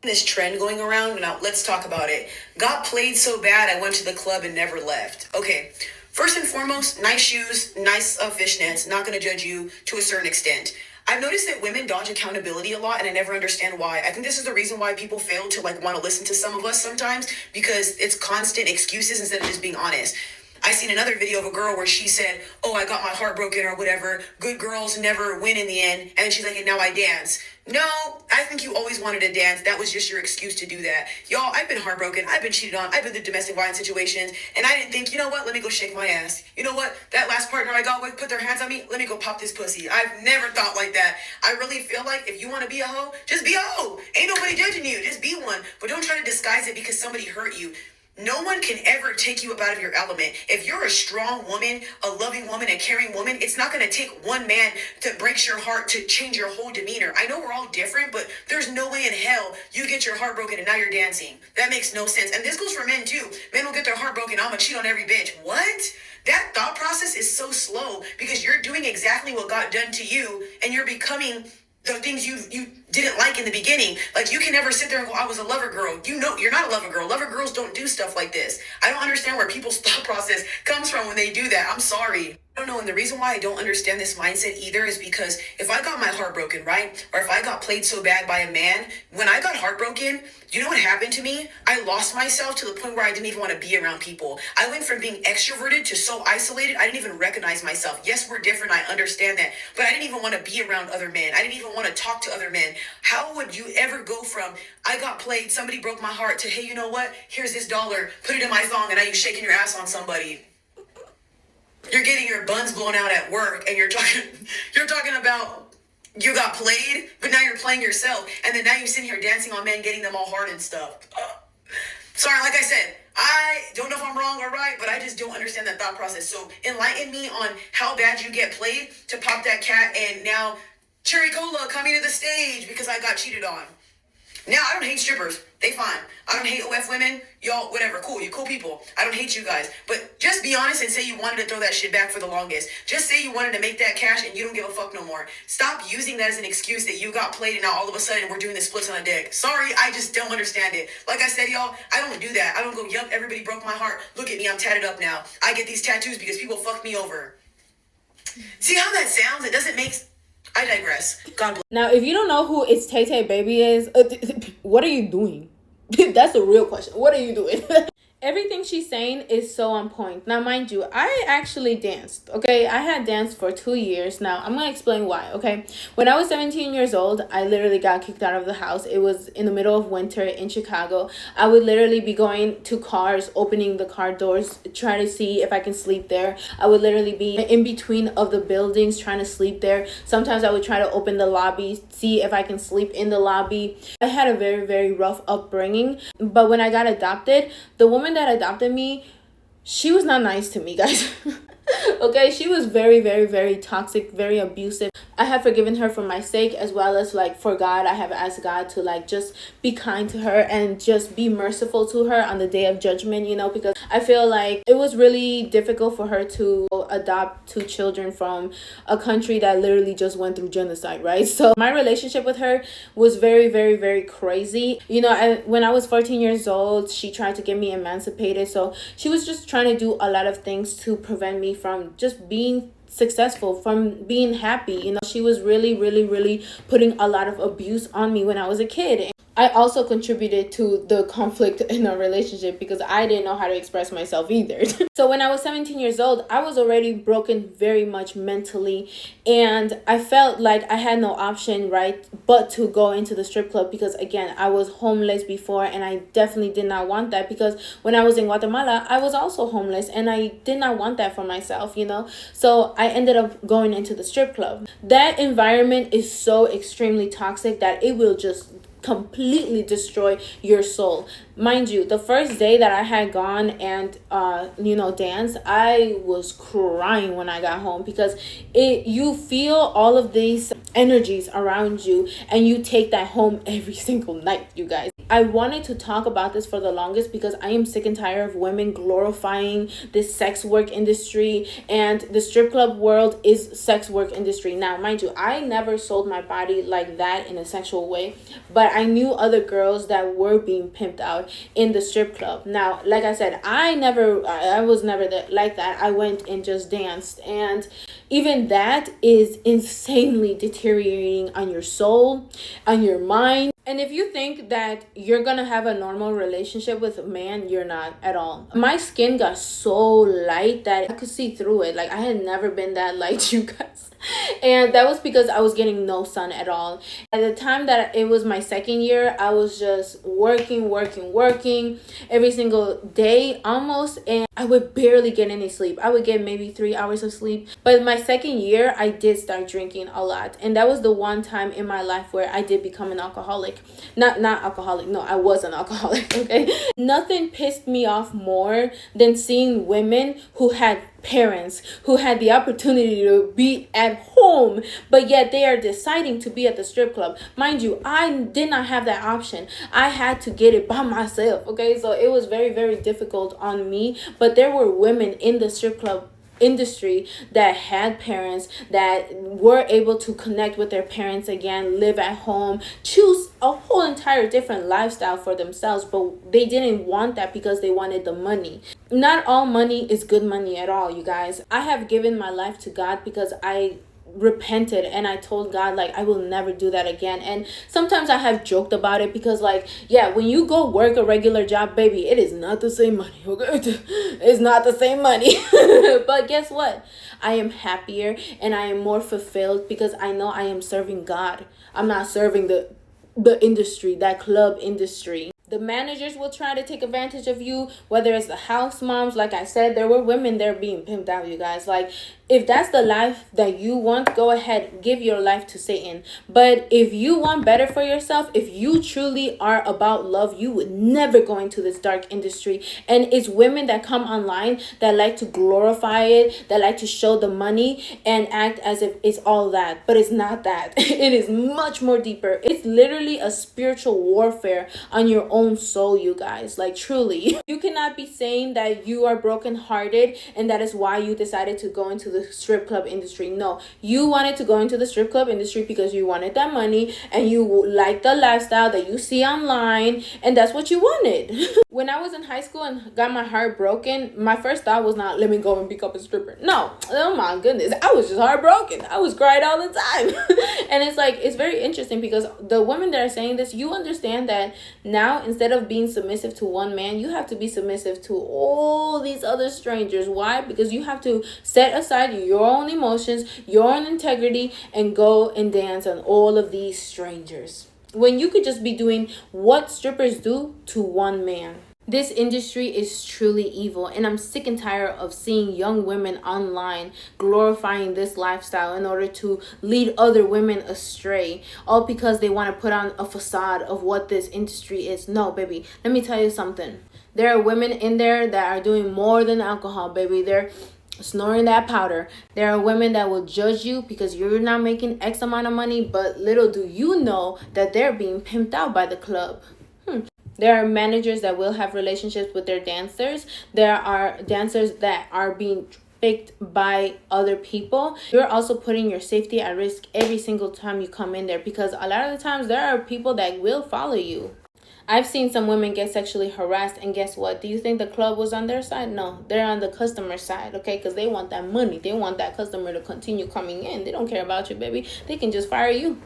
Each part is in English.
this trend going around. Now let's talk about it. Got played so bad I went to the club and never left. Okay, first and foremost, nice shoes, nice fishnets. Not gonna judge you to a certain extent. I've noticed that women dodge accountability a lot, and I never understand why. I think this is the reason why people fail to like want to listen to some of us sometimes, because it's constant excuses instead of just being honest. I seen another video of a girl where she said, "Oh, I got my heart broken or whatever. Good girls never win in the end." And then she's like, "And now I dance." No, I think you always wanted to dance. That was just your excuse to do that. Y'all, I've been heartbroken. I've been cheated on. I've been through domestic violence situations. And I didn't think, you know what? Let me go shake my ass. You know what? That last partner I got with put their hands on me. Let me go pop this pussy. I've never thought like that. I really feel like if you want to be a hoe, just be a hoe. Ain't nobody judging you. Just be one. But don't try to disguise it because somebody hurt you. No one can ever take you up out of your element. If you're a strong woman, a loving woman, a caring woman, it's not going to take one man to break your heart to change your whole demeanor. I know we're all different, but there's no way in hell you get your heart broken and now you're dancing. That makes no sense. And this goes for men too. Men will get their heart broken. I'm going to cheat on every bitch. What? That thought process is so slow because you're doing exactly what got done to you and you're becoming the things you didn't like in the beginning. Like, you can never sit there and go, "I was a lover girl." You know you're not a lover girl. Lover girls don't do stuff like this. I don't understand where people's thought process comes from when they do that. I'm sorry. I don't know. And the reason why I don't understand this mindset either is because if I got my heart broken, right? Or if I got played so bad by a man, when I got heartbroken, you know what happened to me? I lost myself to the point where I didn't even want to be around people. I went from being extroverted to so isolated, I didn't even recognize myself. Yes, we're different. I understand that. But I didn't even want to be around other men. I didn't even want to talk to other men. How would you ever go from, "I got played, somebody broke my heart," to, "Hey, you know what? Here's this dollar, put it in my thong," and now you shaking your ass on somebody? You're getting your buns blown out at work, and you're talking about you got played, but now you're playing yourself, and then now you're sitting here dancing on men, getting them all hard and stuff. Sorry, like I said, I don't know if I'm wrong or right, but I just don't understand that thought process. So enlighten me on how bad you get played to pop that cat, and now Cherry Cola coming to the stage because I got cheated on. Now, I don't hate strippers. They fine. I don't hate OF women. Y'all, whatever. Cool. You cool people. I don't hate you guys. But just be honest and say you wanted to throw that shit back for the longest. Just say you wanted to make that cash and you don't give a fuck no more. Stop using that as an excuse that you got played and now all of a sudden we're doing the splits on a dick. Sorry, I just don't understand it. Like I said, y'all, I don't do that. I don't go, "Yup, everybody broke my heart. Look at me, I'm tatted up now." I get these tattoos because people fucked me over. See how that sounds? It doesn't make... I digress. God bless. Now, if you don't know who It's Tay Tay Baby is, what are you doing? That's a real question. What are you doing? Everything she's saying is so on point. Now, mind you, I actually danced, okay? I had danced for 2 years. Now, I'm going to explain why, okay? When I was 17 years old, I literally got kicked out of the house. It was in the middle of winter in Chicago. I would literally be going to cars, opening the car doors, trying to see if I can sleep there. I would literally be in between of the buildings trying to sleep there. Sometimes I would try to open the lobby, see if I can sleep in the lobby. I had a very, very rough upbringing. But when I got adopted, the woman that adopted me, she was not nice to me, guys. Okay, she was very, very, very toxic, very abusive. I have forgiven her for my sake, as well as like for God. I have asked God to like just be kind to her and just be merciful to her on the day of judgment, you know, because I feel like it was really difficult for her to adopt 2 children from a country that literally just went through genocide, right? So my relationship with her was very, very, very crazy. You know, when I was 14 years old, she tried to get me emancipated. So she was just trying to do a lot of things to prevent me from just being successful, from being happy. You know, she was really, really, really putting a lot of abuse on me when I was a kid. I also contributed to the conflict in our relationship because I didn't know how to express myself either. So when I was 17 years old, I was already broken very much mentally, and I felt like I had no option, right, but to go into the strip club because, again, I was homeless before, and I definitely did not want that because when I was in Guatemala, I was also homeless, and I did not want that for myself, you know? So I ended up going into the strip club. That environment is so extremely toxic that it will just completely destroy your soul. Mind you, the first day that I had gone and danced, I was crying when I got home because you feel all of these energies around you and you take that home every single night, you guys. I wanted to talk about this for the longest because I am sick and tired of women glorifying this sex work industry, and the strip club world is sex work industry. Now, mind you, I never sold my body like that in a sexual way, but I knew other girls that were being pimped out in the strip club. Now, like I said, I was never like that. I went and just danced, and even that is insanely deteriorating on your soul, on your mind. And if you think that you're gonna have a normal relationship with a man, you're not at all. My skin got so light that I could see through it. Like, I had never been that light, you guys. And that was because I was getting no sun at all. At the time that it was my second year, I was just working every single day almost, and I would barely get any sleep. I would get maybe 3 hours of sleep. But my second year, I did start drinking a lot, and that was the one time in my life where I did become an alcoholic. Not alcoholic. No, I was an alcoholic. Okay. Nothing pissed me off more than seeing women who had parents, who had the opportunity to be at home, but yet they are deciding to be at the strip club. Mind you, I did not have that option. I had to get it by myself. Okay, so it was very, very difficult on me. But there were women in the strip club industry that had parents, that were able to connect with their parents again, live at home, choose a whole entire different lifestyle for themselves, but they didn't want that because they wanted the money. Not all money is good money at all, you guys. I have given my life to God because I repented, and I told God, like, I will never do that again. And sometimes I have joked about it because, like, yeah, when you go work a regular job, baby, it is not the same money. Okay, it's not the same money. But guess what? I am happier and I am more fulfilled because I know I am serving God. I'm not serving the industry, that club industry. The managers will try to take advantage of you, whether it's the house moms. Like I said, there were women there being pimped out, you guys. Like, if that's the life that you want, go ahead, give your life to Satan. But if you want better for yourself, if you truly are about love, you would never go into this dark industry. And it's women that come online that like to glorify it, that like to show the money and act as if it's all that. But it's not that. It is much more deeper. It's literally a spiritual warfare on your own soul, you guys. Like, truly. You cannot be saying that you are brokenhearted and that is why you decided to go into the strip club industry. No, you wanted to go into the strip club industry because you wanted that money and you like the lifestyle that you see online, and that's what you wanted. When I was in high school and got my heart broken, my first thought was not, let me go and become a stripper. No, oh my goodness, I was just heartbroken. I was crying all the time. And it's like, it's very interesting because the women that are saying this, you understand that now, instead of being submissive to one man, you have to be submissive to all these other strangers. Why? Because you have to set aside your own emotions, your own integrity, and go and dance on all of these strangers, when you could just be doing what strippers do to one man. This industry is truly evil, and I'm sick and tired of seeing young women online glorifying this lifestyle in order to lead other women astray, all because they want to put on a facade of what this industry is. No, baby, let me tell you something. There are women in there that are doing more than alcohol, baby. They're snoring that powder. There are women that will judge you because you're not making X amount of money, but little do you know that they're being pimped out by the club. There are managers that will have relationships with their dancers. There are dancers that are being picked by other people. You're also putting your safety at risk every single time you come in there, because a lot of the times there are people that will follow you. I've seen some women get sexually harassed, and guess what? Do you think the club was on their side? No, they're on the customer side, okay? Because they want that money. They want that customer to continue coming in. They don't care about you, baby. They can just fire you.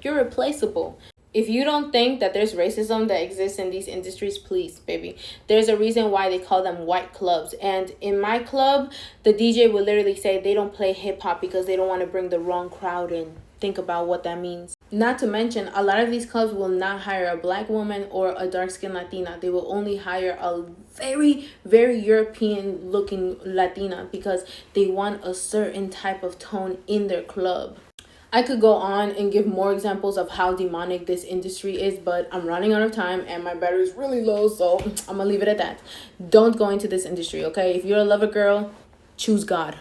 You're replaceable. If you don't think that there's racism that exists in these industries, please, baby. There's a reason why they call them white clubs. And in my club, the DJ will literally say they don't play hip hop because they don't want to bring the wrong crowd in. Think about what that means. Not to mention, a lot of these clubs will not hire a black woman or a dark-skinned Latina. They will only hire a very, very European-looking Latina because they want a certain type of tone in their club. I could go on and give more examples of how demonic this industry is, but I'm running out of time and my battery is really low, so I'm gonna leave it at that. Don't go into this industry, okay? If you're a lover girl, choose God.